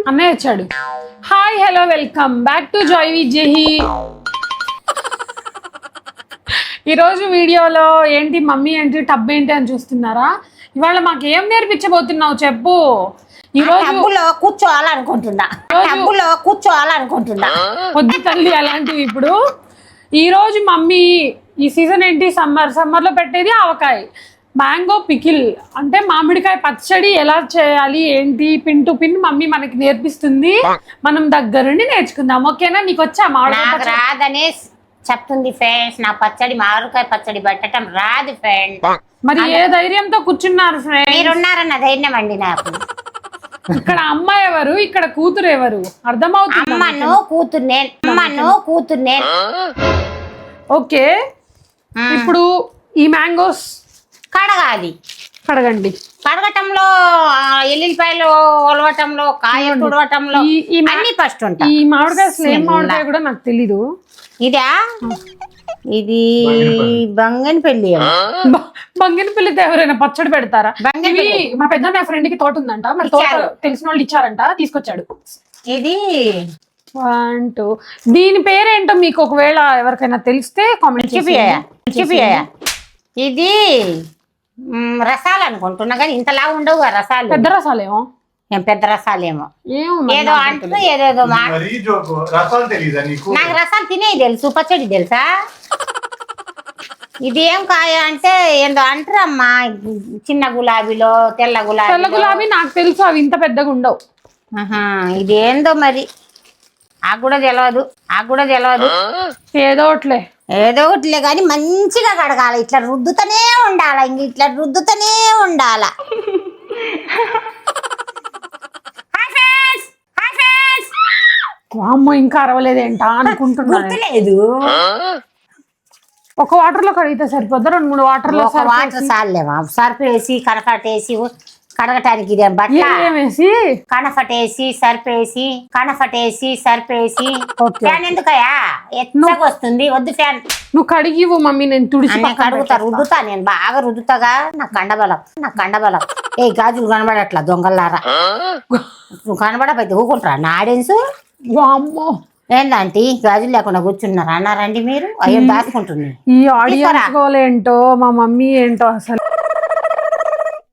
అన్నయ్య వచ్చాడు. Hi hello welcome back to Joy with జెహి. ఈరోజు వీడియోలో ఏంటి మమ్మీ ఏంటి టబ్ ఏంటి అని చూస్తున్నారా? ఇవాళ మాకు ఏం నేర్పించబోతున్నావు చెప్పు. టబ్బులో కూర్చోవాలనుకుంటున్నా. వద్దు తల్లి అలాంటివి. ఇప్పుడు ఈ రోజు మమ్మీ ఈ సీజన్ ఏంటి, సమ్మర్ లో పెట్టేది ఆవకాయ మ్యాంగో పికిల్, అంటే మామిడికాయ పచ్చడి ఎలా చేయాలి ఏంటి పిన్ టు పిన్ మమ్మీ మనకి నేర్పిస్తుంది. మనం దగ్గరుండి నేర్చుకుందాం. ఓకేనా? నీకు వచ్చా మామిడికాయ? రాదనే చెప్తుంది ఫ్రెండ్స్. నా పచ్చడి మామిడికాయ పచ్చడి పెట్టడం రాదు ఫ్రెండ్. మరి ఏ ధైర్యంతో కూర్చున్నారు ఫ్రెండ్? మీరున్నారన్న ధైర్యం అండి నాకు. ఇక్కడ అమ్మాయి ఎవరు, ఇక్కడ కూతురు ఎవరు అర్థమవుతుంది? అమ్మను కూతురు నేను. ఓకే, ఇప్పుడు ఈ మ్యాంగోస్ కడగండి. కడగటంలో ఎల్లిపాయలు ఒలవటంలో కాయ తుడవటంలో అన్ని ఫస్ట్ ఉంటాయి. ఈ మామిడికాయ స్లేమ్ మామిడికాయ కూడా నాకు తెలీదు. ఇది బంగనపల్లి. బంగినపల్లితో ఎవరైనా పచ్చడి పెడతారా? మా పెద్ద ఫ్రెండ్ కి తోట ఉందంట, మరి తోట తెలిసిన వాళ్ళు ఇచ్చారంట, తీసుకొచ్చాడు. ఇది 1 2 దీని పేరేంటో మీకు ఒకవేళ ఎవరికైనా తెలిస్తే కామెంట్ చేయండి. ఇది రసాలు అనుకుంటున్నా కానీ ఇంతలా ఉండవు రసాలు. పెద్ద రసాలేమో. పెద్ద రసాలేమో ఏదో అంటూ ఏదేదో నాకు రసాలు తినే తెలుసు, పచ్చడి తెలుసా? ఇది ఏం కాయ అంటే ఏందో అంటారమ్మా, చిన్న గులాబీలో తెల్ల గులాబీ నాకు తెలుసు, అవి ఇంత పెద్దగా ఉండవు. ఇది ఏందో మరి నాకు కూడా తెలియదు. ఏదో ఒకటిలే కానీ మంచిగా కడగాలి. ఇట్లా రుద్దుతూనే ఉండాలి, ఇట్లా రుద్దుతూనే ఉండాల. అమ్మో ఇంకా అరవలేదేంటా అనుకుంటున్నాను. లేదు, ఒక వాటర్ లో కడిగితే సరిపోద్దా? 2 3 వాటర్ సార్లేమా? సర్ఫ్ వేసి కనఫటేసి కడగటానికి బట్టేసి కనఫటేసి సర్ఫేసి ఫ్యాన్ ఎందుకయా ఎత్తగా వస్తుంది? వద్దు ఫ్యాన్. నువ్వు కడిగివు మమ్మీ, నేను తుడిచి రుద్దుతా. నేను బాగా రుద్దుతాగా. నాకు కండబలం. ఏ గాజులు కనబడట్లా దొంగలారా. నువ్వు కనబడపోతే ఊకుంటారా నా ఆడియన్స్? అమ్మో ఏందంటే గాజులు లేకుండా కూర్చున్నారా అన్నారండి మీరు? అయ్యో దాచుకుంటున్నాను. ఈ ఆడియన్స్ ఏంటో మా మమ్మీ ఏంటో అసలు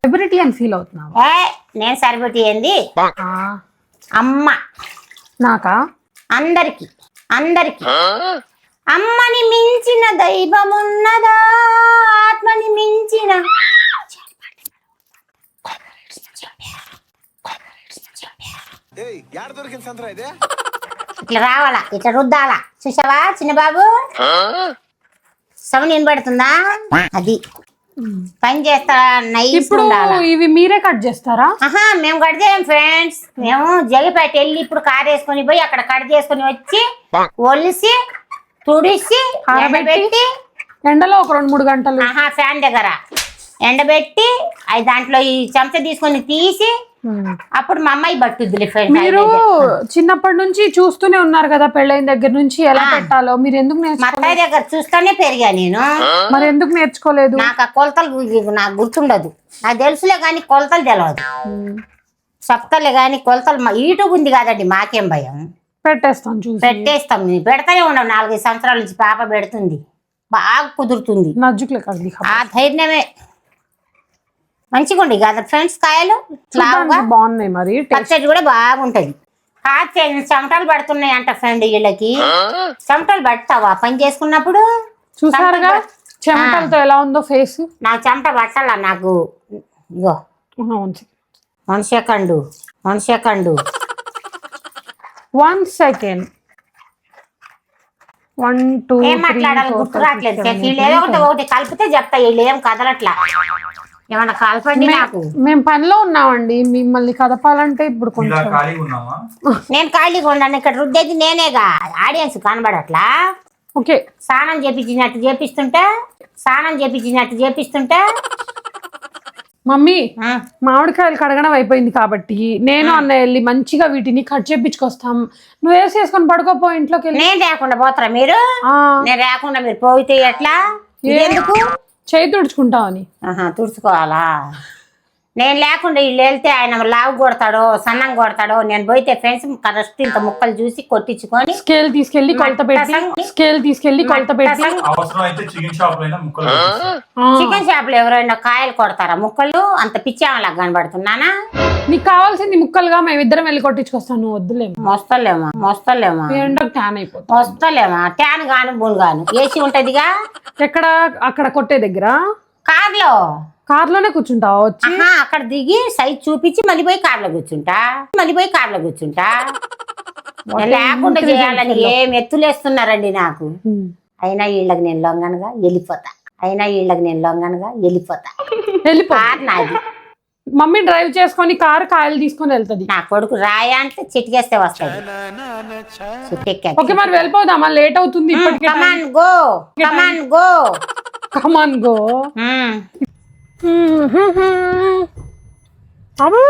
సెలబ్రిటీ అని ఫీల్ అవుతున్నావు. నేను సెలబ్రిటీ ఏంది? అమ్మ నాకా? అందరికి అమ్మని మించిన దైవమున్నదా, ఆత్మని మించిన ఇట్లా రావాలా, ఇట్లా రుద్దాలా. చూసావా చిన్న బాబు? సౌండ్ వినబడుతుందా? అది పని చేస్తా. ఇప్పుడు ఇవి మీరే కట్ చేస్తారా? మేము కట్ చేయం ఫ్రెండ్స్. మేము జగిపేట వెళ్ళి ఇప్పుడు కార్ వేసుకొని పోయి అక్కడ కట్ చేసుకుని వచ్చి ఒలిసి తుడిసి ఎండబెట్టి ఎండలో ఒక 2 3 గంటలు ఫ్యాన్ దగ్గర ఎండబెట్టి అవి దాంట్లో ఈ చెంచా తీసుకొని తీసి అప్పుడు మా అమ్మాయి పట్టుద్ది. మీరు చిన్నప్పటి నుంచి చూస్తూనే ఉన్నారు కదా, పెళ్ళైన దగ్గర నుంచి ఎలా పెట్టాలో. మీరు ఎందుకు మా అత్తయ్య దగ్గర చూస్తూనే పెరిగా నేను. మరి ఎందుకు నేర్చుకోలేదు? నాకు ఆ కొలతలు నాకు గుర్తుండదు. నాకు తెలుసులే కానీ కొలతలు తెలియదు. చెప్తలే కానీ కొలతలు యూట్యూబ్ ఉంది కదండి, మాకేం భయం. పెట్టేస్తాం పెడతానే ఉండవు. 4 5 సంవత్సరాల నుంచి పాప పెడుతుంది, బాగా కుదురుతుంది. ఆ ధైర్యమే మంచిగా ఉండి కదా ఫ్రెండ్స్. కాయలు బాగున్నాయి, మరి పచ్చడి కూడా బాగుంటది. చెమటలు పడుతున్నాయి అంట ఫ్రెండ్ వీళ్ళకి. చెమటలు పడతావా పని చేసుకున్నప్పుడు? చూసారుగా చెమటలతో ఎలా ఉందో ఫేస్. నాకు చెమట పట్టాలా నాకు. ఇగో 1 సెకండ్ 1 సెకండ్ 1 సెకండ్ 1 2 ఏం మాట్లాడాలి గుర్తు రావట్లేదు. వీళ్ళు ఏదో ఒకటి కలిపితే చెప్తా. వీళ్ళు ఏం కదలట్లా. ఏమన్నా కాల్పండి నాకు. మేము పనిలో ఉన్నామండి, మిమ్మల్ని కదపాలంటే ఇప్పుడు కొంచెం. నేను ఖాళీగా ఉన్నాను. ఇక్కడ రుద్దేది నేనేగా, ఆడియన్స్ కనబడట్లా. ఓకే, స్నానం చేపించినట్టు చేపిస్తుంటే మమ్మీ మామిడికాయలు కడగడం అయిపోయింది కాబట్టి నేను అన్న వెళ్ళి మంచిగా వీటిని కట్ చేపించుకొస్తాం. నువ్వు వేసేసుకొని పడుకోపో ఇంట్లోకి వెళ్ళి. నేను లేకుండా పోతారా మీరు? నేను లేకుండా మీరు పోయితే ఎట్లా? ఎందుకు? చేయి తుడుచుకుంటావని. తుడుచుకోవాలా? నేను లేకుండా వీళ్ళు వెళ్తే ఆయన లావు కొడతాడో సన్నం కొడతాడో, నేను పోయితే ఫ్రెండ్స్ కరెక్ట్ ఇంత ముక్కలు చూసి కొట్టించుకొని స్కేల్ తీసుకెళ్లి కొలత పెట్టి అవసరం అయితే చికెన్ షాప్ లో ముక్కలు చికెన్ షాప్ లో ఎవరైనా కాయలు కొడతారా ముక్కలు? అంత పిచ్చేమలా కనబడుతున్నానా? నీకు కావాల్సింది ముక్కలుగా మేమిద్దరం వెళ్ళి కొట్టించుకొస్తాను. నువ్వు వద్దులేము, మోస్తలేమా ఎండకు ట్యాన్ అయిపోతుంది. వస్తలేమా? ట్యాన్ గాను బూన్ గాను ఏసీ ఉంటదిగా. ఎక్కడ? అక్కడ కొట్టే దగ్గర కార్లోనే కూర్చుంటావా వచ్చి? అక్కడ దిగి సైజ్ చూపించి మళ్ళీ పోయి కార్లో కూర్చుంటా. నేను లేకుండా చేయాలని ఏం ఎత్తులేస్తున్నారండి నాకు. అయినా వీళ్ళకి నేను లొంగనగా వెళ్ళిపోతా. కార్ నాది. మమ్మీ డ్రైవ్ చేసుకొని కారు కాయలు తీసుకొని వెళ్తది. నా కొడుకు రాయా అంటే చిటికేస్తే వస్తాడు. ఓకే మరి వెళ్ళిపోదామా? లేట్ అవుతుంది ఇప్పటికే. Come on go. అబ్బో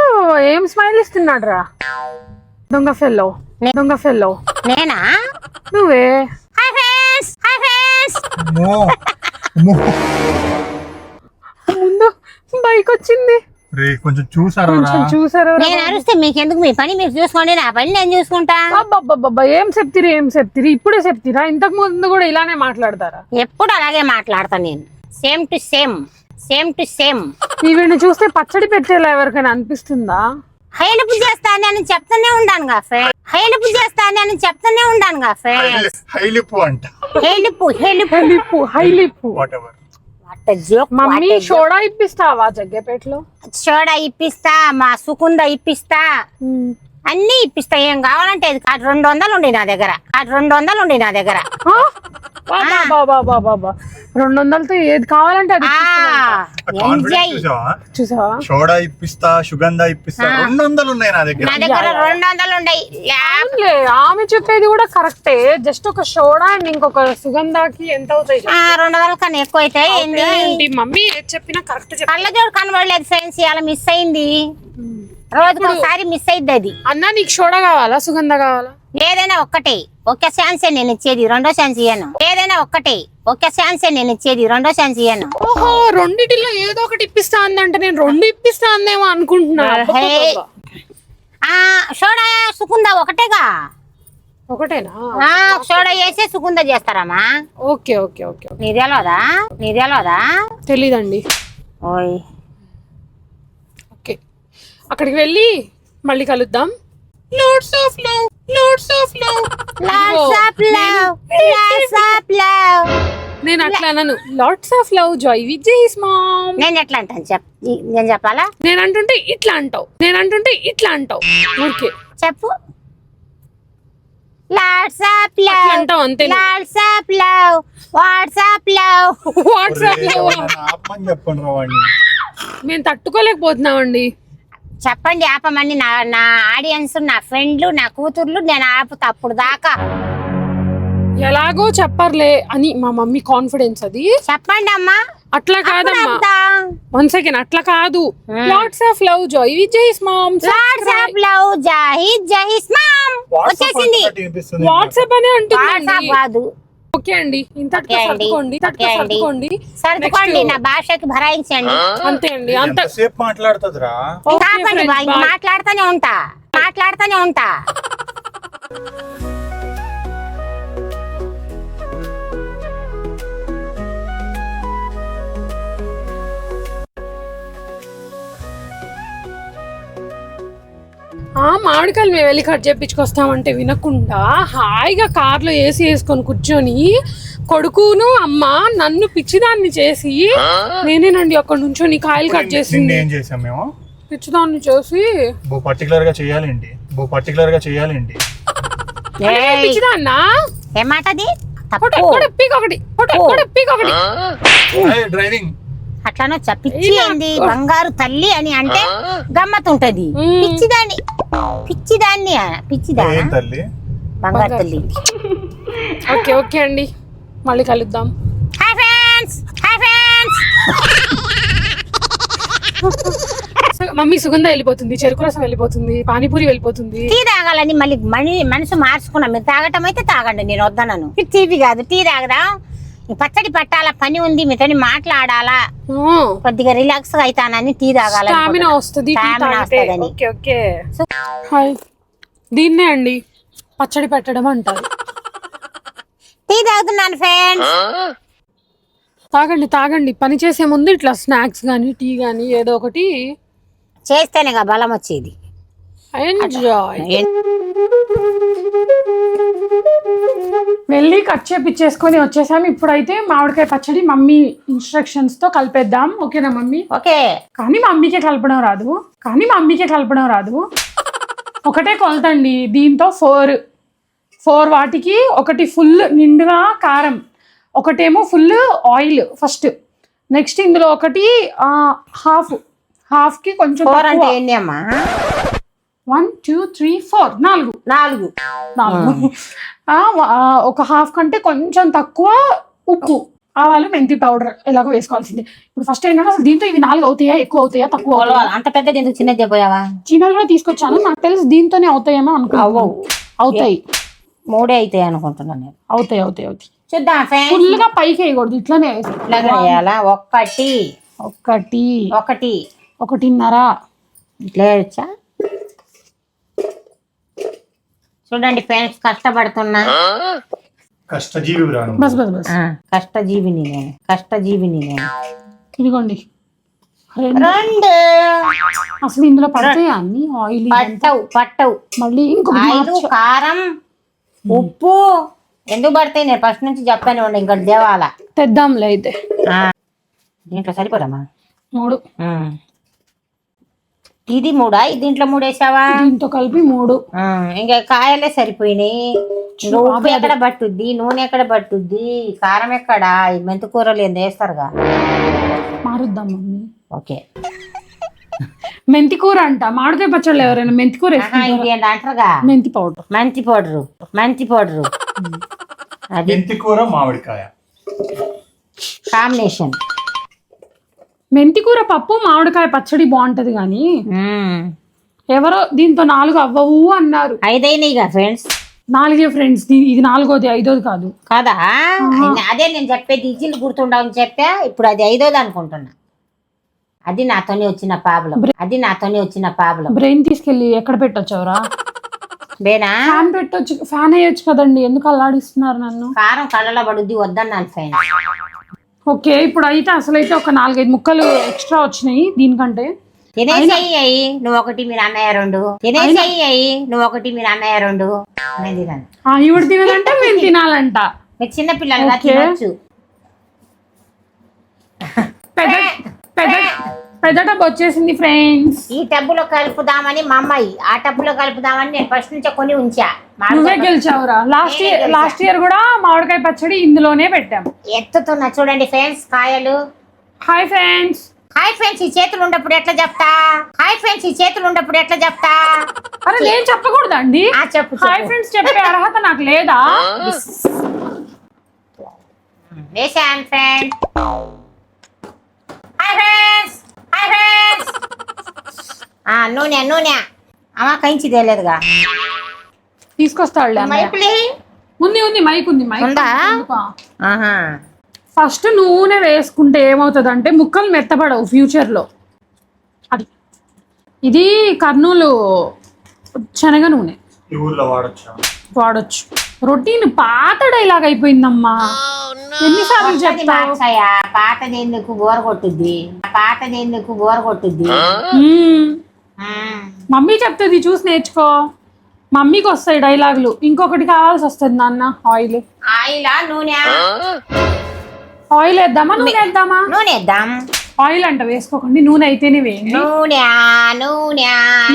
ఏం స్మైల్ ఇస్తున్నాడు రా దొంగ ఫెల్లో. నేనా? నువ్వే. ముందు బైక్ వచ్చింది, కొంచెం చూసారా? నేను అరిస్తే మీకెందుకు? మీ పని మీరు చూసుకోండి, నా పని నేను చూసుకుంటా. అబ్బబ్బబ్బా ఏం చెప్తిరి? ఇప్పుడే చెప్తిరా? ఇంతకు ముందు కూడా ఇలానే మాట్లాడతారా? ఎప్పుడు అలాగే మాట్లాడతా నేను. Same to same. వీడిని చూస్తే పచ్చడి పెట్టేలా ఎవరికైనా అనిపిస్తుందా? హైలుపు చేస్తానని చెప్తూనే ఉండానుగా ఫ్రెండ్స్. హైలిప్పు. మమ్మీ సోడా ఇప్పిస్తావా జగ్గపేటలో? సోడా ఇప్పిస్తా, మా సుకుంద ఇప్పిస్తా, అన్ని ఇప్పిస్తా. ఏం కావాలంటే 200 ఉండి నా దగ్గర. 200తో ఏది కావాలంటే అది. చూసావా? సోడా ఇప్పిస్తా, సుగంధ ఇప్పిస్తా, 200 ఉన్నాయి నా దగ్గర. 200 ఉన్నాయి. ఆమె చెప్పేది కూడా కరెక్టే. జస్ట్ ఒక సోడా అండ్ ఇంకొక సుగంధకి ఎంత అవుతాయి? 200 కన్నా ఎక్కువ అవుతాయి. మమ్మీ ఏది చెప్పినా కరెక్ట్. కళ్ళజోడు కనబడలేదు ఫ్రెండ్స్, ఇలా మిస్ అయింది. రోజుకోసారి మిస్ అయింది అది. అన్నా నీకు సోడా కావాలా సుగంధ కావాలా? ఏదైనా ఒక్క ఛాన్సే నేను ఇచ్చేది, రెండో ఛాన్స్ ఇయ్యను. ఓహో రెండిటిలో ఏదో ఒకటి ఇప్పిస్తా అందంటే నేను 2 ఇప్పిస్తా అందేమో అనుకుంటున్నా. సోడా సుకుందా ఒకటేనా? సోడా వేసే సుకుందా చేస్తారమ్మా. ఓకే. నీ తెలవదా? తెలీదండి. ఓయ్ ఓకే, అక్కడికి వెళ్ళి మళ్ళీ కలుద్దాం. Lots of love. నేను అట్లా అన్నాను. Lots of love Joy Vijay's mom. నేను ఎట్లా అంటాను నేను చెప్పాలా? నేను అంటుంటే ఇట్లా అంటావు. ఓకే చెప్పు. లాట్స్ ఆఫ్ లవ్ అంటావు అంతే. LADS of love, WhatsApp love. మేము తట్టుకోలేకపోతున్నామండి. చెప్పండి ఆపమని. నా ఆడియన్స్, నా ఫ్రెండ్లు, నా కూతుర్లు, నేను ఆపుతా అప్పుడు దాకా. ఎలాగో చెప్పర్లే అని మా మమ్మీ కాన్ఫిడెన్స్. అది చెప్పండి అమ్మా. అట్లా కాదమ్మా, 1 సెకండ్, అట్లా కాదు. Lots of love Joy Vijay's mom. Lots of love Jai's mom వచ్చేసింది. వాట్సాప్ అనే అంటుంది. కాదు. ఓకే అండి, ఇంతటితో సర్దుకోండి. నా భాషకి భరాయించండి. అంతే అండి. అంతసేపు మాట్లాడుతుందిరా. మాట్లాడుతూనే ఉంటా. మామిడికాయలు మేము వెళ్ళి కట్ చేయించుకొస్తామంటే వినకుండా హాయిగా కార్లో ఏసీ వేసుకొని కూర్చొని కొడుకును అమ్మ నన్ను పిచ్చిదాన్ని చేసి నేనేనండి అక్కడ నుంచొని కాయలు కట్ చేసింది. ఏం చేసాం మేము? పిచ్చిదాన్ని చేసి పర్టికులర్ గా చేయాలండి. పిచ్చిదాన్నా ఏమాటది? డ్రైవింగ్ అట్లానో పిచ్చి ఏంది బంగారు తల్లి అని అంటే గమ్మత్ ఉంటది. పిచ్చిదాన్ని బంగారు తల్లి. ఓకే అండి, మళ్ళీ కలుద్దాం. Hi friends. మమ్మీ సుగంధ వెళ్ళిపోతుంది, చెరుకు రసం వెళ్ళిపోతుంది, పానీపూరి వెళ్ళిపోతుంది. టీ తాగాలని మళ్ళీ మనసు మార్చుకున్నాం. మీరు తాగటం అయితే తాగండి, నేను వద్దనను. తీపి కాదు, టీ తాగదా. పచ్చడి పట్టాల పని ఉంది మీతోని మాట్లాడాలా కొద్దిగా రిలాక్స్ గా అవుతానని టీ తాగాలి స్టామినా వస్తుంది స్టామినా వస్తుందని. ఓకే ఓకే హాయ్ దీన్నే అండి పచ్చడి పెట్టడం అంటారు. టీ తాగుతున్నాను ఫ్రెండ్స్. తాగండి తాగండి, పని చేసే ముందు ఇట్లా స్నాక్స్ కానీ టీ కానీ ఏదో ఒకటి చేస్తేనేగా బలం వచ్చేది. ఎంజాయ్. వెళ్ళి కట్ చేపించేసుకొని వచ్చేసాము. ఇప్పుడైతే మామిడికాయ పచ్చడి మమ్మీ ఇన్స్ట్రక్షన్స్ తో కలిపేద్దాం. ఓకేనా మమ్మీ? ఓకే. కానీ మమ్మీకే కలపడం రాదు. ఒకటే కొలతండి. దీంతో 4 వాటికి ఒకటి ఫుల్ నిండుగా కారం, ఒకటేమో ఫుల్ ఆయిల్ ఫస్ట్. నెక్స్ట్ ఇందులో ఒకటి హాఫ్ కి కొంచెం 4 అంటే ఏంటి అమ్మా? 1 2 3 4 4 ఒక హాఫ్ కంటే కొంచెం తక్కువ ఉప్పు, ఆవాలు, మెంతి పౌడర్ ఎలాగో వేసుకోవాల్సిందే. ఇప్పుడు ఫస్ట్ ఏంటంటే అసలు దీంతో ఇవి 4 అవుతాయా, ఎక్కువ అవుతాయా, తక్కువ అవుతాయా? అంత పెద్దది ఎందుకు చిన్నది చెప్పావా? చిన్నది కూడా తీసుకొచ్చాను, నాకు తెలిసి దీంతోనే అవుతాయేమో అనుకున్నాను. అవుతాయి, 3 అవుతాయి అనుకుంటున్నాను నేను. అవుతాయి. చూద్దాం ఫ్రెండ్స్. ఫుల్ గా పైకి వేయకూడదు, ఇట్లానే వేయాలా? 1.5 ఇట్లా వేయచ్చా? చూడండి ఫ్రెండ్స్, కష్టపడుతున్నా. కష్టజీవి బస్ కష్టజీవిని నేను. ఇదిగోండి 2. అసలు ఇందులో పడతాయా అన్ని? ఆయిల్ పట్టవు. మళ్ళీ ఇంకొక ఆయిల్, కారం, ఉప్పు ఎందుకు పడతాయి? నేను ఫస్ట్ నుంచి చెప్తానే ఉండే, ఇంకా దేవాలా తెద్దాంలే అయితే. దీంట్లో సరిపోదమ్మా 3. ఇది 3. దీంట్లో 3 వేసావా? దీంతో కలిపి 3. ఇంకా కాయలే సరిపోయినాయి. ఇంకా ఉప్పు ఎక్కడ పట్టుద్ది, నూనె ఎక్కడ పట్టుద్ది, కారం ఎక్కడ? ఈ మెంతి కూరలు ఏంది వేస్తారుగా. మారుద్దాం మమ్మీ. ఓకే. మెంతి కూర అంట, మామిడికాయ పచ్చళ్ళు ఎవరైనా మెంతి కూర ఇది ఏంటి అంటారుగా? మెంతి పౌడర్. అది మెంతి కూర మామిడికాయ కాంబినేషన్. మెంతి కూర పప్పు మామిడికాయ పచ్చడి బాగుంటది కానీ ఎవరో దీంతో 4 అవ్వవు అన్నారు. 5 అయినాయిగా ఫ్రెండ్స్. 4 ఫ్రెండ్స్, ఇది 4ది 5ది కాదు కదా. అదే నేను చెప్పేది, ఇజిల్ గుర్తుండవని చెప్పా. ఇప్పుడు అది 5ది అనుకుంటున్నా. అది నాతోనే వచ్చిన ప్రాబ్లం. బ్రెయిన్ తీసుకెళ్ళి ఎక్కడ పెట్టొచ్చవరా? బేనా ఫ్యాన్ పెట్టొచ్చు, ఫ్యాన్ వేయొచ్చు కదండి, ఎందుకు అల్లాడిస్తున్నారు నన్ను? కారం కళ్ళలో పడుద్ది, వద్దన్నాను ఫ్రెండ్. ఓకే, ఇప్పుడు అయితే అసలైతే ఒక 4-5 ముక్కలు ఎక్స్ట్రా వచ్చినాయి దీనికంటే. తినేసేయి నువ్వు ఒకటి, మీరు అన్నయ్య 2. తినేసేయి నువ్వు ఒకటి, మీరు అన్నయ్య 2. ఈవిడ తినాలంటే మేము తినాలంట. మీరు చిన్న పిల్లలుగా తినొచ్చు. పెద్ద టబ్ వచ్చేసింది ఫ్రెండ్స్. ఈ టబ్బులో కలుపుదామని మా అమ్మాయి, ఆ టబ్బులో కలుపుదామని నేను ఫస్ట్ నుంచే కొని ఉంచా. నువ్వే గెలిచావురా. లాస్ట్ ఇయర్ కూడా మామిడికాయ పచ్చడి ఇందులోనే పెట్టాము. ఎత్తుతున్నా చూడండి ఫ్రెండ్స్ కాయలు. Hi friends. ఈ చేతులు ఉన్నప్పుడు ఎట్లా చెప్తా? అరే నేను చెప్పకూడదండి. చెప్పు. హాయ్ ఫ్రెండ్స్ చెప్పే అర్హత నాకు లేదా? వేసాను ఫ్రెండ్. Hi friends. నూనె అమ్మ కంచి తేలేదుగా, తీసుకొస్తాడులే. ఉంది మైక్ ఉందా? ఫస్ట్ నూనె వేసుకుంటే ఏమవుతుంది అంటే ముక్కలు మెత్తపడవు ఫ్యూచర్ లో. అది ఇది కర్నూలు శనగ నూనె వాడొచ్చు. రొటీన్ పాత డైలాగ్ అయిపోయిందమ్మా, ఎన్నిసార్లు చెప్తావు? పాతది ఎందుకు బోర కొట్టుద్ది. మమ్మీ చెప్తుంది చూసి నేర్చుకో. మమ్మీకి వస్తాయి డైలాగులు. ఇంకొకటి కావాల్సి వస్తుంది నాన్న. ఆయిల్ ఆయిల్ వేద్దామా నూనె వేద్దామా? నూనె వేద్దాం. ఆయిల్ అంట వేసుకోకండి, నూనె అయితేనే వేయండి.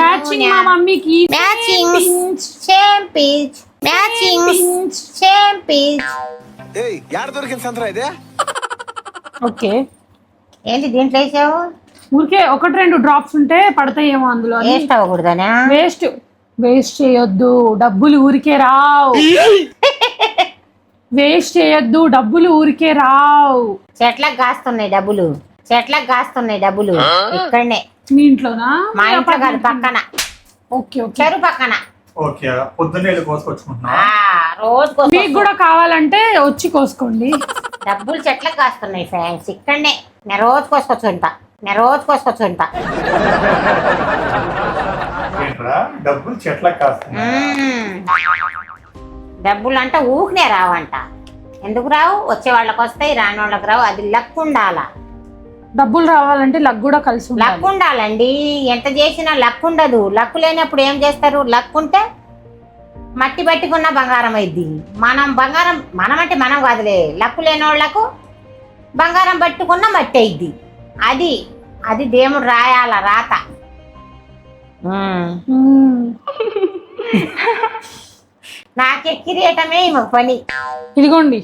మ్యాచింగ్ మా మమ్మీకి. ఓకే. ఏంటి దీంట్లో వేసావు? ఊరికే 1-2 డ్రాప్స్ ఉంటే పడతాయేమో అందులో. వేస్ట్ అవ్వకూడదనా? వేస్ట్ చేయొద్దు, డబ్బులు ఊరికే రావు. వేస్ట్ చేయొద్దు, డబ్బులు ఊరికే రావు. చెట్లకు కాస్తున్నాయి డబ్బులు. ఇక్కడనే మీ ఇంట్లోనా? మా ఇంట్లో కాదు, పక్కన. ఓకే చెరువు పక్కన. పొద్దున్నే కోసుకొచ్చుకుంటున్నా. రోజు మీకు కూడా కావాలంటే వచ్చి కోసుకోండి. డబ్బులు చెట్లకు కాస్తున్నాయి ఫ్రెండ్స్. ఇక్కడనే నేను రోజు కోసుకొచ్చుంటా. ఏంట్రా డబ్బులు చెట్లకు కాస్తున్నాయి? డబ్బులు అంట ఊరినే రావంట. ఎందుకు రావు? వచ్చే వాళ్ళకి వస్తాయి, రాని వాళ్ళకి రావు. అది లక్ ఉండాలా. డబ్బులు రావాలంటే లక్ కూడా కలిసి ఉండాలి. లక్ ఉండాలండి. ఎంత చేసినా లక్ ఉండదు. లక్ లేనప్పుడు ఏం చేస్తారు? లక్ ఉంటే మట్టి పట్టుకున్న బంగారం అయింది. మనం అంటే మనం కాదులే, లక్ లేని వాళ్ళకు బంగారం పట్టుకున్న మట్టి అయింది. అది దేవుడు రాయాల రాత. నాకెక్కిరేయటమే ఈమె పని. ఇదిగోండి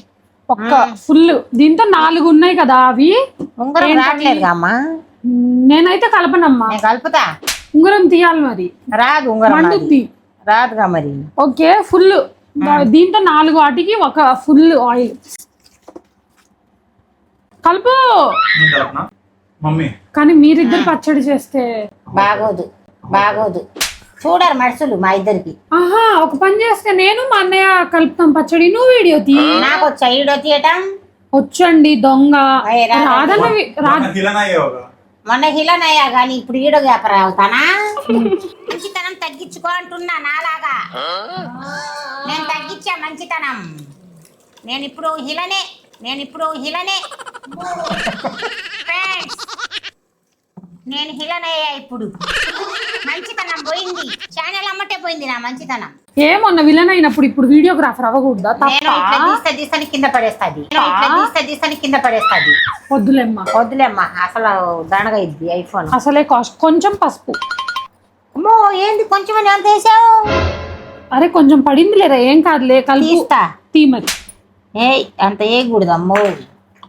ఒక్క ఫుల్. దీంతో 4 ఉన్నాయి కదా అవి. ఉంగరం రావట్లేదు అమ్మా. నేనైతే కలపనమ్మా. నేను కలుపుతా. ఉంగరం తీయాలి మరి. రాదు ఉంగరం. మండుద్ది. రాదుగా మరి. Okay full. దీంతో 4 వాటికి ఒక ఫుల్ ఆయిల్ కలుపు. మమ్మీ కానీ మీరిద్దరు పచ్చడి చేస్తే బాగోదు. చూడరు మనుషులు మా ఇద్దరికి. ఆహా, ఒక పని చేస్తే నేను మా అన్నయ్య కలుపుతాం పచ్చడి. నువ్వు వీడియో తీ. నాకు వచ్చా వీడియో తీయటం? వచ్చండి దొంగ. మొన్న హిలనయ్యా గాని ఇప్పుడు ఈడో వ్యాపారం అవుతానా? మంచితనం తగ్గించుకో అంటున్నా. నాలాగా నేను తగ్గించా మంచితనం. నేను ఇప్పుడు హిలనే. నేను హిలనయ్యా. ఇప్పుడు మంచితనం పోయింది. ఛానల్ అమ్మటే పోయింది నా మంచితనం. ఏమన్నా విలన్ అయినప్పుడు ఇప్పుడు వీడియోగ్రాఫర్ అవ్వకూడదా? నేను ఇట్లా తీస్తాను కింద పడేస్తాది. వద్దులేమ్మా. అసలు దండగా ఇద్ది ఐఫోన్. అసలే కాస్ట్. కొంచెం పసుపు. అమ్మో ఏంది కొంచెం అంత వేసావు? అరే కొంచెం పడింది లేరా, ఏం కాదులే. తీస్తా. తీ మరి. ఏ అంత వేయకూడదు అమ్మో.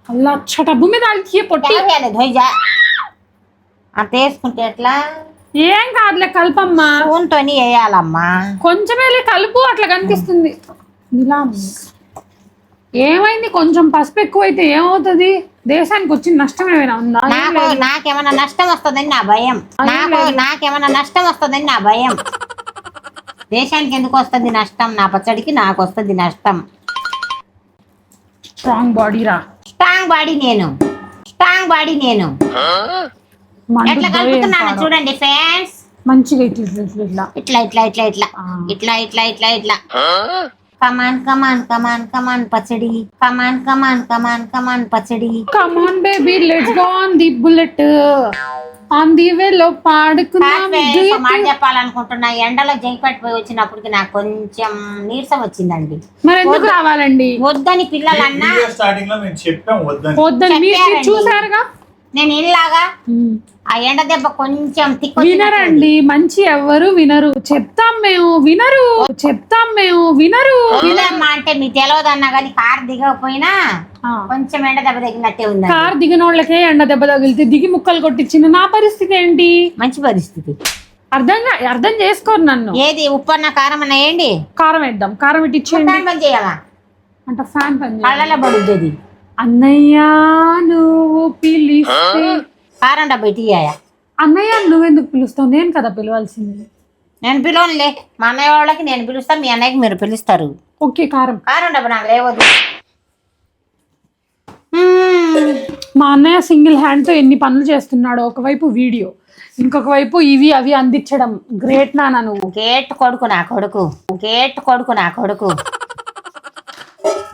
అలా డబ్బు మీద పొట్టి అంత వేసుకుంటే ఎట్లా? ఏం కాదులే కలపమ్మా. స్పూన్తోని వేయాలమ్మా. కొంచెమే కలుపు, అట్లా కనిపిస్తుంది. ఏమైంది? కొంచెం పసుపు ఎక్కువైతే ఏమవుతుంది? దేశానికి వచ్చిన నష్టం ఏమైనా ఉందా? నాకేమైనా నష్టం వస్తుందని నా భయం. దేశానికి ఎందుకు వస్తుంది నష్టం? నా పచ్చడికి నాకు వస్తుంది నష్టం. స్ట్రాంగ్ బాడీ నేను ఎట్లా కలుపుతున్నాను చూడండి ఫ్రెండ్స్. మంచిగా ఇట్లా కమాన్ పచ్చడి. Come on baby let's go on the bullet on the way లో పాడుకుందాం. మాట చెప్పాలనుకుంటున్నా. ఎండలో జైపట్టిపోయి వచ్చినప్పటికి నాకు కొంచెం నీరసం వచ్చిందండి. మరి ఎందుకు రావాలండి? వద్దని పిల్లలన్నా స్టార్టింగ్ లో మేము చెప్పాం వద్దని. మీరు చూసారుగా. నేను ఇల్లాగా ఆ ఎండ దెబ్బ కొంచెం వినరండి. మంచి ఎవ్వరు వినరు. చెప్తాం మేము వినరు. వినమ్మా అంటే మీకు తెలియదన్నా కానీ కారు దిగకపోయినా కొంచెం ఎండ దెబ్బ తగిలినట్టే ఉంది. కారు దిగిన వాళ్ళకే ఎండ దెబ్బ తగిలితే దిగి ముక్కలు కొట్టించింది. నా పరిస్థితి ఏంటి? మంచి పరిస్థితి. అర్థం చేసుకోరు నన్ను. ఏది ఉప్పు అన్న కారం అన్న వేయండి. కారం వేద్దాం. కారం పెట్టి ఇచ్చేయండి. పని చేయాలా అంటే ఫ్యాన్ పని కళ్ళలో పడుద్ది. అన్నయ్య నువ్వు పిలిస్తే కారం డబ్బా ఇయ్యాయా? అన్నయ్య నువ్వెందుకు పిలుస్తావు? నేను కదా పిలవాల్సింది. నేను పిలవనులే. మా అన్నయ్య వాళ్ళకి నేను పిలుస్తాను, మీ అన్నయ్యకి మీరు పిలుస్తారు. ఓకే కారం డబ్బా నాకు లేవద్దు. మా అన్నయ్య సింగిల్ హ్యాండ్ తో ఎన్ని పనులు చేస్తున్నాడు. ఒకవైపు వీడియో, ఇంకొక వైపు ఇవి అవి అందించడం. గ్రేట్ నాన్న నువ్వు. గేట్ కొడుకు నా కొడుకు.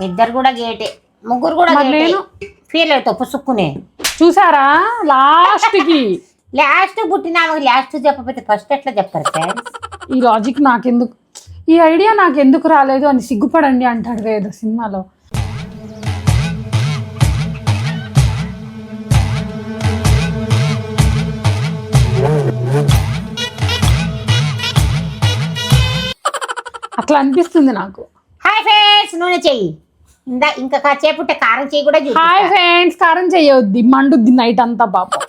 ఇద్దరు కూడా గేటే, ముగ్గురు కూడా నేను ఫీల్ అవుతావు పుసుక్కునే. చూసారా లాస్ట్ పుట్టినాము. లాస్ట్ చెప్పకపోతే ఫస్ట్ ఎట్లా చెప్తారు ఫ్రెండ్స్? ఈ లాజిక్ నాకెందుకు, ఈ ఐడియా నాకెందుకు రాలేదు అని సిగ్గుపడండి అంటాడు ఏదో సినిమాలో. అట్లా అనిపిస్తుంది నాకు. హాయ్ ఫ్రెండ్స్, నూనె చెయ్యి. ఇంకా కాసేపుంటే కారం చెయ్యి కూడా. హాయ్ ఫ్రెండ్స్, కారం చెయ్యొద్ది, మండుద్ది నైట్ అంతా పాపం.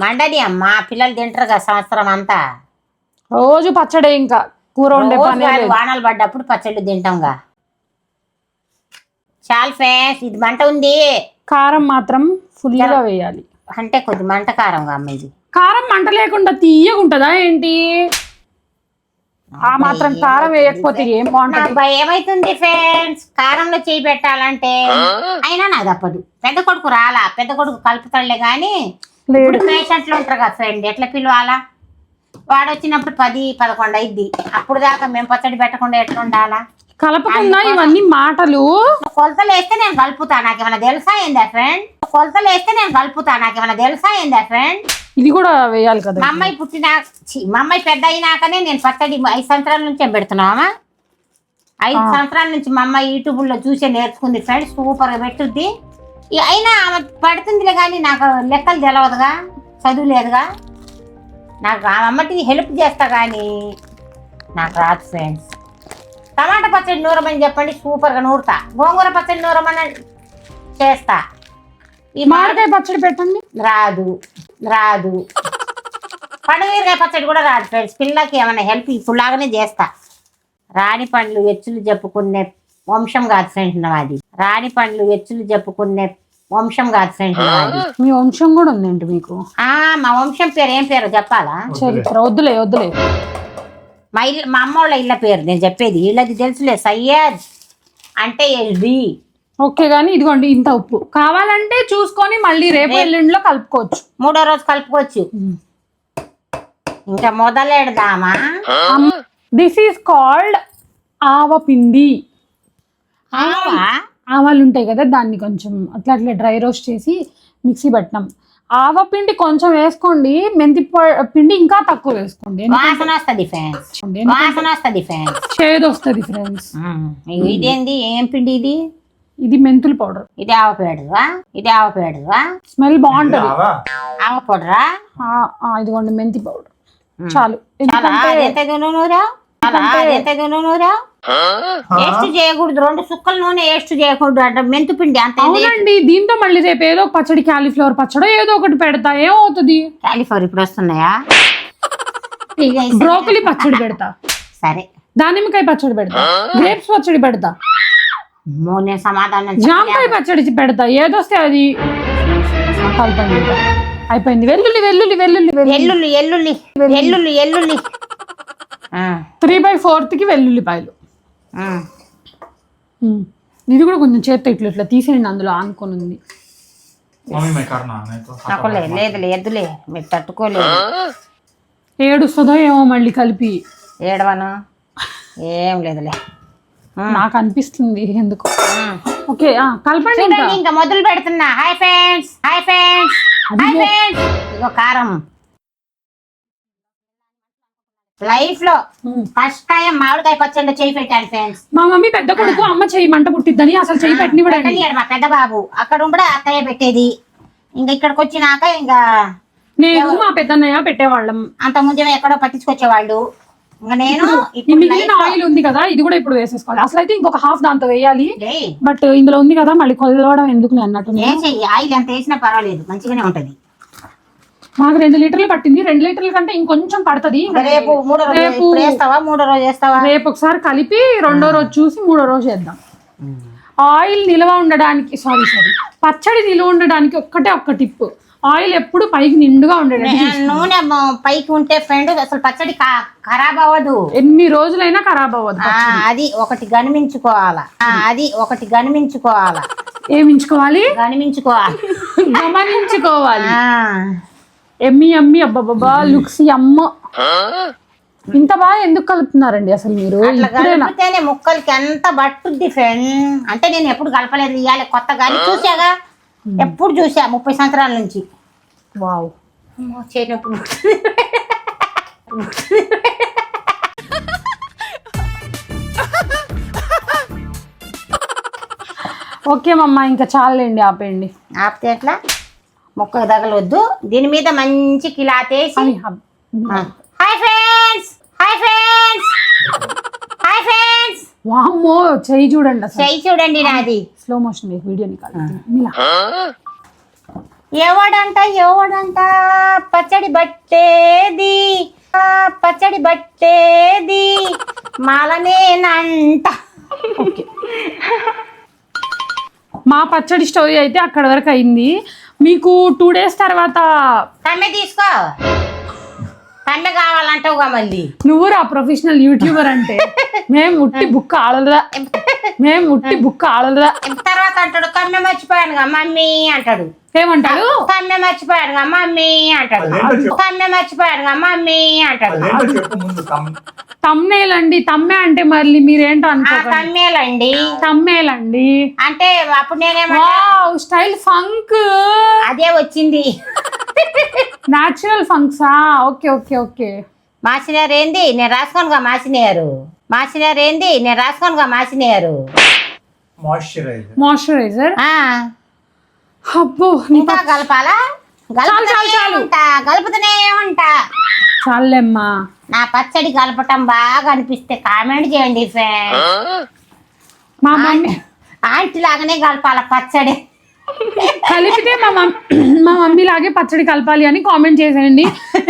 మండని అమ్మా, పిల్లలు తింటారు కదా సంవత్సరం అంతా. రోజు పచ్చడే, ఇంకా కూర వండే పని. వానలు పడ్డప్పుడు పచ్చళ్ళు తింటాంగా. చాలు ఫ్రెండ్స్, ఇది మంట ఉంది. కారం మాత్రం ఫుల్ గా వేయాలి. అంటే కొద్ది మంట కారంగా అమ్మ. ఇది కారం మంట లేకుండా తీయగుంటదా ఏంటి? ఆ మాత్రం కారం వేయకపోతే ఏం బాగుంటది. నాకు ఏమైతుంది ఫ్రెండ్స్ కారంలో చేయి పెట్టాలంటే, అయినా నాకు తప్పదు. పెద్ద కొడుకు రాలా, పెద్ద కొడుకు కలుపుతాడులే గాని ఇప్పుడు పేషెంట్లు ఉంటారు కదా ఫ్రెండ్, ఎట్లా పిలవాలా? వాడు వచ్చినప్పుడు 10-11 అయింది. అప్పుడు దాకా మేము పచ్చడి పెట్టకుండా ఎట్లా ఉండాలా? కలపకుండా ఇవన్నీ మాటలు. కొలతలు వేస్తే నేను కలుపుతా, నాకేమైనా తెలుసా ఏందా ఫ్రెండ్? కొలతలు వేస్తే నేను కలుపుతా, నాకేమైనా తెలుసా ఏందా ఫ్రెండ్? ఇది కూడా వేయాలి కదా. మా అమ్మాయి మా అమ్మాయి పెద్ద అయినాకనే నేను పచ్చడి 5 సంవత్సరాల నుంచే పెడుతున్నావా? 5 సంవత్సరాల నుంచి మా అమ్మాయి యూట్యూబ్లో చూసే నేర్చుకుంది ఫ్రెండ్, సూపర్గా పెట్టుద్ది. అయినా ఆమె పడుతుందిలే కానీ నాకు లెక్కలు తెలవదుగా, చదువు లేదుగా. నాకు ఆ అమ్మటికి హెల్ప్ చేస్తా కానీ నాకు రాదు ఫ్రెండ్స్. టమాటా పచ్చడి నూరమని చెప్పండి, సూపర్గా నూరుతా. గోంగూర పచ్చడి నూరమని చేస్తా. ఈ మామిడికాయ పచ్చడి పెట్టండి, రాదు. పండుగీరకాయ పచ్చడి కూడా రాదు ఫ్రెండ్స్. పిల్లలకి ఏమైనా హెల్ప్ ఇప్పుడులాగానే చేస్తా. రాణి పండ్లు ఎచ్చులు చెప్పుకునే వంశం కాదు ఫ్రెండ్స్ నాది. రాణి పండ్లు ఎచ్చులు చెప్పుకునే వంశం కాదు ఫ్రెండ్స్ నాది. మీ వంశం కూడా ఉందండి మీకు? మా వంశం పేరు ఏం పేరు చెప్పాలా? చరిత్ర వద్దులే. మా అమ్మ వాళ్ళ ఇళ్ళ పేరు నేను చెప్పేది. ఇళ్ళది తెలుసులే, సయ్యద్ అంటే ఎల్డి. ఓకే గానీ ఇదిగోండి ఇంత ఉప్పు. కావాలంటే చూసుకొని మళ్ళీ రేపు ఎల్లుండిలో కలుపుకోవచ్చు, 3వ రోజు కలుపుకోవచ్చు. ఇంకా మొదలెడదామా? దిస్ ఈస్ కాల్డ్ ఆవపిండి. ఆవాలు ఉంటాయి కదా, దాన్ని కొంచెం అట్లా డ్రై రోస్ట్ చేసి మిక్సీ పట్టినాం. ఆవపిండి కొంచెం వేసుకోండి, మెంతి పిండి ఇంకా తక్కువ వేసుకోండి. వాసన వస్తుంది ఫ్రెండ్స్, చేదు వస్తుంది ఫ్రెండ్స్. ఇదేంది, ఏం పిండి ఇది? ఇది మెంతుల పౌడర్. ఇది ఆవ పౌడరా? స్మెల్ బాగుంటది. ఆవ పౌడరా? ఇదిగోండి మెంతి పౌడర్ చాలు. వేస్ట్ చేయకూడదు, 2 సుక్కల నూనె వేస్ట్ చేయకూడదు అంట. మెంతు పిండి అంత. అవునండి, దీంతో మళ్ళీ రేపు ఏదో ఒక పచ్చడి, క్యాలీఫ్లవర్ పచ్చడి ఏదో ఒకటి పెడతా. ఏమవుతుంది? క్యాలీఫ్లవర్ ఇప్పుడు వస్తున్నాయా? బ్రోకలీ పచ్చడి పెడతా, సరే. దానిమ్మకాయ పచ్చడి పెడతా, గ్రేప్స్ పచ్చడి పెడతా, నేను సమాధానం. జామకాయ పచ్చడి పెడతా. ఏదొస్తే అది కలపండి. అయిపోయింది. వెల్లుల్లి 3/4 వెల్లుల్లిపాయలు. ఇది కూడా కొంచెం చేత్తో ఇట్లా తీసేయండి, అందులో ఆనుకొని ఉంది. లేదులే ఎద్దులే, మీరు తట్టుకోలేదు. ఏడుస్తుందో ఏమో మళ్ళీ కలిపి. ఏడవను, ఏం లేదులే, నాకు అనిపిస్తుంది ఎందుకు. ఓకే కలపండి. ఇంకా మొదలు పెడుతున్నా. Hi friends. ఇదిగో కారం. లైఫ్ లో ఫస్ట్ టైం మామిడికాయ పచ్చడి చేయి పెట్టాను ఫ్రెండ్స్. మా మమ్మీ పెద్ద కొడుకు అమ్మ చెయ్యి మంట పుట్టిద్దని అసలు చెయ్యి పెట్టినివ్వడండి. మా పెద్ద బాబు అక్కడ కూడా అక్కడే పెట్టేది. ఇంకా ఇక్కడికి వచ్చినాక ఇంకా నేను మా పెద్దన్నయ్య పెట్టేవాళ్ళం. అంత ముందు ఎక్కడో పట్టించుకొచ్చేవాళ్ళు. ఇంకా నేను మిగిలిన ఆయిల్ ఉంది కదా, ఇది కూడా ఇప్పుడు వేసేసుకోవాలి. అసలు అయితే ఇంకొక హాఫ్ దాంతో వేయాలి, బట్ ఇందులో ఉంది కదా మళ్ళీ కొలవడం ఎందుకు అన్నట్టు. ఆయిల్ ఎంత వేసినా పర్వాలేదు, మంచిగానే ఉంటది. మాకు 2 లీటర్లు పట్టింది. 2 లీటర్ల కంటే ఇంకొంచెం పడుతుంది. రేపు మూడో రోజు చేస్తావా? రేపు ఒకసారి కలిపి 2వ రోజు చూసి 3వ రోజు చేద్దాం. ఆయిల్ నిల్వ ఉండడానికి పచ్చడి నిల్వ ఉండడానికి ఒక్క టిప్. ఆయిల్ ఎప్పుడు పైకి నిండుగా ఉండేది. నూనె పైకి ఉంటే ఫ్రెండ్ అసలు పచ్చడి ఖరాబ్ అవ్వదు, ఎన్ని రోజులైనా ఖరాబ్ అవ్వదు. అది ఒకటి గమనించుకోవాలా. ఏమించుకోవాలి? గమనించుకోవాలి. ఎమ్మి అబ్బబ్బా లుక్స్ అమ్మ. ఇంత బాగా ఎందుకు కలుపుతున్నారండి అసలు మీరు? కలిపితేనే ముక్కలకి ఎంత పట్టుద్ది ఫ్రెండ్. అంటే నేను ఎప్పుడు కలపలేదు, ఇవాళ కొత్తగా చూసాగా. ఎప్పుడు చూసా 30 సంవత్సరాల నుంచి. వావ్, చేసినప్పుడు ఓకే మమ్మ, ఇంకా చాలండి, ఆపేయండి. ఆపితే ఎట్లా? మొక్కకు తగలొద్దు. దీని మీద మంచి కిలాతేసి. Hi friends. వామ్మో, చెయ్యి చూడండి, చెయ్యి చూడండి నాది. స్లో మోషన్ వీడియోని ఎవడంట పచ్చడి బట్టేది మాలనేనంట. మా పచ్చడి స్టోరీ అయితే అక్కడ వరకు అయింది. మీకు 2 days తర్వాత తీసుకో. తమ్మె కావాలంటావుగా మళ్ళీ నువ్వు రా ప్రొఫెషనల్ యూట్యూబర్ అంటే మేము ఉట్టి బుక్ ఆడదా తర్వాత అంటాడు తమ్మె మర్చిపోయానుగా మమ్మీ అంటాడు. ఏమంటాడు? తమ్మె మర్చిపోయానుగా మమ్మీ అంటాడు. తమ్మె మర్చిపోయానుగా మమ్మీ అంటాడు. అదేంటో చెప్పు ముందు తమ్నేల్ అండి. తమ్మే అంటే మళ్ళీ మీరేంటో అనుకోకండి. తమ్మేలండి తమ్మేలండి అంటే అప్పుడు నేనేమో స్టైల్ ఫంక్ అదే వచ్చింది. న్యాచురల్ ఫంక్సా? Okay okay okay. మాసినారు ఏంది నేను రాసుకోనుగా మాసినారు. మాసినారు ఏంది నేను రాసుకోనుగా మాసినారు. మాయిశ్చరైజర్. అబ్బో ఇంకా కలపాలా? కలుపుతూనే ఉంటా. చాలేమ్మా. నా పచ్చడి కలపటం బాగా అనిపిస్తే కామెంట్ చేయండి ఫ్రెండ్స్. మా మమ్మీ ఆంటీ లాగానే కలపాల పచ్చడి. కలిపితే మా మమ్మీ లాగే పచ్చడి కలపాలి అని కామెంట్ చేసేయండి.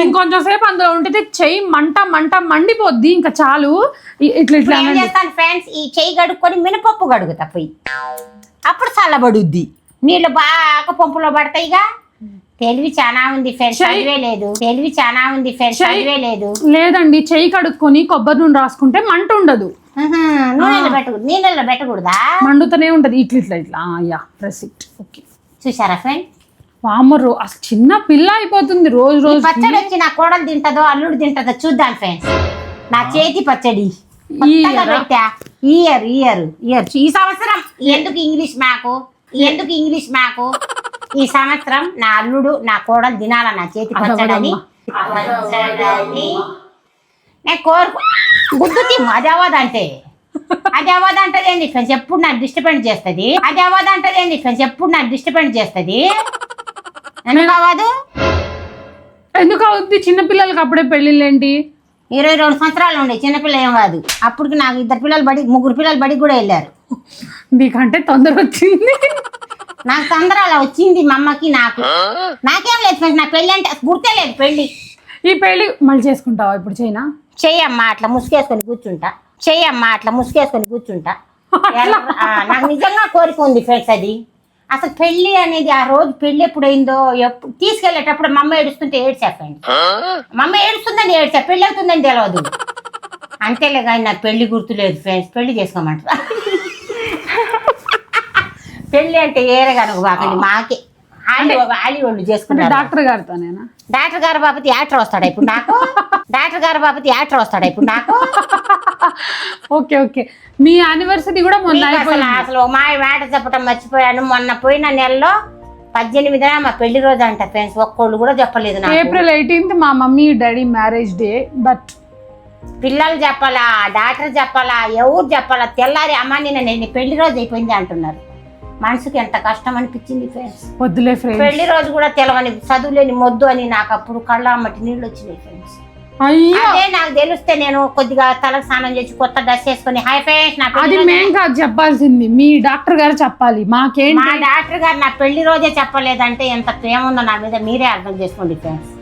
ఇంకొంచెం సేపు అందులో ఉంటే చెయ్యి మంట మంట మండిపోద్ది. ఇంకా చాలు. ఇట్లా ఇట్లా ఏం చేస్తాను ఫ్రెండ్స్, ఈ చెయ్యి కడుక్కొని మినపప్పు కడుగుతా పోయి, అప్పుడు చల్లబడుద్ది. నీళ్ళు బాగా పంపులో పడతాయిగా. తెలివి చాలా ఉంది ఫ్రెండ్స్, చదివే లేదు. తెలివి చాలా ఉంది ఫ్రెండ్స్, చదివే లేదు. లేదండి, చెయ్యి కడుక్కొని కొబ్బరి నూనె రాసుకుంటే మంట ఉండదు. నీళ్ళలో పెట్టకూడదా? మండుతూనే ఉంటది. ఇట్లా ఇట్లా ఇట్లా. యా ప్రెసిట్. ఓకే చూసారా ఫ్రెండ్, వామరు అసలు చిన్న పిల్ల అయిపోతుంది రోజు రోజు. పచ్చడి వచ్చి నా కోడలు తింటదో అల్లుడు తింటదో చూద్దాం ఫ్రెండ్స్. నా చేతి పచ్చడి పెట్టా. ఇయర్ ఇయర్ ఇయర్ ఈ సంవత్సరం ఎందుకు ఇంగ్లీష్ మ్యాకు ఈ సంవత్సరం నా అల్లుడు నా కోడలు తినాల నా చేతి పచ్చడని నేను కోరుకు గుద్దు తిమ్ము. అది అవ్వదంటే ఏంది ఫ్రెండ్స్, ఎప్పుడు నాకు డిస్టర్బెంట్ చేస్తుంది. ఎప్పుడు నాకు డిస్టర్బెంట్ చేస్తుంది. ఎందుకు అవ్వదు? ఎందుకు అవుద్ది? చిన్నపిల్లలకి అప్పుడే పెళ్ళిళ్ళేంటి? 22 సంవత్సరాలు ఉండే చిన్నపిల్ల ఏం కాదు. అప్పటికి నాకు 3 పిల్లలు బడికి కూడా వెళ్ళారు. నీకంటే తొందర వచ్చింది. నాకు తొందర అలా వచ్చింది. మా అమ్మకి నాకేం లేదు ఫ్రెండ్స్. నా పెళ్ళి అంటే గుర్తే లేదు. పెళ్ళి ఈ పెళ్ళి మళ్ళీ చేసుకుంటావా ఇప్పుడు? చైనా చెయ్యమ్మా అట్లా ముసుకేసుకొని కూర్చుంటా. నాకు నిజంగా కోరిక ఉంది ఫ్రెండ్స్. అది అసలు పెళ్లి అనేది ఆ రోజు పెళ్లి ఎప్పుడైందో తీసుకెళ్లేటప్పుడు మా అమ్మ ఏడుస్తుంటే ఏడ్చా ఫ్రెండ్స్. మా అమ్మ ఏడుస్తుందని ఏడ్చా, పెళ్లి అవుతుందని తెలియదు. అంతేలే కానీ నాకు పెళ్లి గుర్తులేదు ఫ్రెండ్స్. పెళ్లి చేసుకోమంటారా? పెళ్లి అంటే ఏరే కనుక బాకండి మాకే వాళ్ళు చేసుకుంటారు. డాక్టర్ గారితోనేనా? డాక్టర్ గారు బాబతి యాక్టర్ వస్తాడా ఇప్పుడు నాకు? Okay okay. మీ యానివర్సరీ కూడా మొన్న అసలు మా మాట చెప్పటం మర్చిపోయాను. మొన్న పోయిన నెలలో 18న మా పెళ్లి రోజు అంట ఫ్రెండ్స్. ఒక్కళ్ళు కూడా చెప్పలేదు నాకు. ఏప్రిల్ 18th మా mummy daddy marriage day. But పిల్లలు చెప్పాలా, డాక్టర్ చెప్పాలా, ఎవరు చెప్పాలా? తెల్లారి అమ్మ నేను పెళ్లి రోజు అయిపోయింది అంటున్నారు. మనసుకి ఎంత కష్టం అనిపించింది ఫ్రెండ్స్. వద్దులే ఫ్రెండ్స్, పెళ్లి రోజు కూడా తెలవని చదువులేని మొద్దు అని నాకు అప్పుడు కళ్ళ అమ్మటి నీళ్ళు వచ్చినాయి ఫ్రెండ్స్. అదే నాకు తెలిస్తే నేను కొద్దిగా తలకు స్నానం చేసి కొత్త డ్రెస్ వేసుకొని హై ఫ్రెండ్స్ నా అది మేం కాదు చెప్పాల్సింది, మీ డాక్టర్ గారు చెప్పాలి. మాకేంటి? మా డాక్టర్ గారు నా పెళ్లి రోజే చెప్పలేదంటే ఎంత ప్రేమ ఉందో నా మీద మీరే అర్థం చేసుకోండి ఫ్రెండ్స్.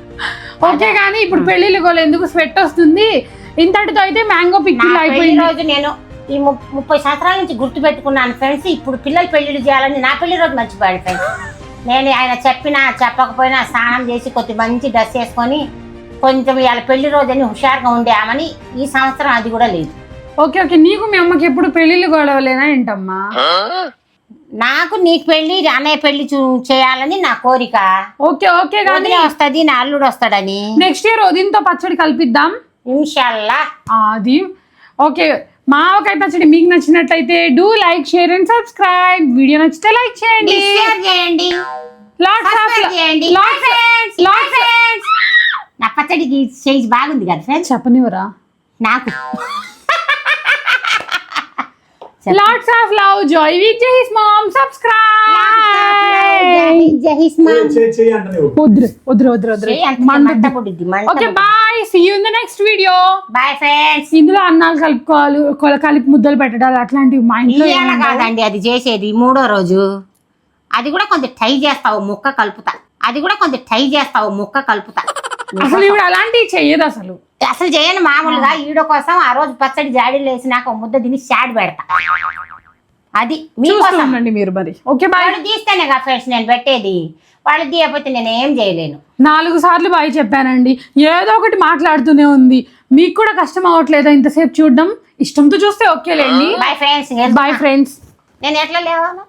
ఓకే, కానీ ఇప్పుడు పెళ్లిళ్ళు గోలు ఎందుకు? స్వెట్ వస్తుంది. ఇంతటితో అయితే మ్యాంగో పిక్కిల్ అయిపోయింది. రోజు నేను ఈ 30 సంవత్సరాల నుంచి గుర్తు పెట్టుకున్నాను ఫ్రెండ్స్. ఇప్పుడు పిల్లలు పెళ్లిళ్ళు చేయాలని నా పెళ్లి రోజు మర్చిపోయాడు ఫ్రెండ్స్. నేను ఆయన చెప్పినా చెప్పకపోయినా స్నానం చేసి కొద్ది మంచి డ్రెస్ వేసుకొని కొంచెం ఇవాళ పెళ్లి రోజు అని హుషారుగా ఉండేమని ఈ సంవత్సరం అది కూడా లేదు. Okay okay. నీకు మీ అమ్మకి ఎప్పుడు పెళ్లిళ్ళు గొడవలేనా ఏంటమ్మా? నాకు నీకు పెళ్లి అన్నయ్య పెళ్లి చేయాలని నా కోరిక. Okay okay. కానీ వస్తుంది నా అల్లుడు వస్తాడని. నెక్స్ట్ ఇయర్ ఉదయంతో పచ్చడి కలిపిద్దాం ఇన్షాల్లా. అది ఓకే. మా ఆవకాయ పచ్చడి మీకు నచ్చినట్లయితే do like, share and subscribe. Video నచ్చితే లైక్ చేయండి, షేర్ చేయండి, నా పచ్చడికి సైజ్ బాగుంది కదా ఫ్రెండ్స్. చెప్పనివరా నాకు? Lots of love, joy with Jahi's mom. Subscribe. Okay, bye. See you in the next video. Bye friends. ఇందులో అన్నాలు కలుపుకోవాలి, కలిపి ముద్దలు పెట్టడాలు అట్లాంటివి మా ఇంట్లో కాదండి అది చేసేది. 3వ రోజు అది కూడా కొంచెం ట్రై చేస్తావు, ముక్క కలుపుతా. అసలు ఇప్పుడు అలాంటివి చెయ్యదు. అసలు చేయను మామూలుగా ఈడో కోసం ఆ రోజు పచ్చడి జాడీలు వేసినాక ముద్ద తిని షాడ్ పెడతా. అది మీకోసం మీరు మరి. Okay bye. తీస్తేనే కదా ఫ్రెండ్స్ నేను పెట్టేది. వాళ్ళు తీయకపోతే నేను ఏం చేయలేను. 4 సార్లు బాయ్ చెప్పానండి, ఏదో ఒకటి మాట్లాడుతూనే ఉంది. మీకు కూడా కష్టం అవ్వట్లేదా ఇంతసేపు చూడడం? ఇష్టంతో చూస్తే ఓకేలేండి. Bye friends. Boy friends. నేను ఎట్లా లేవాను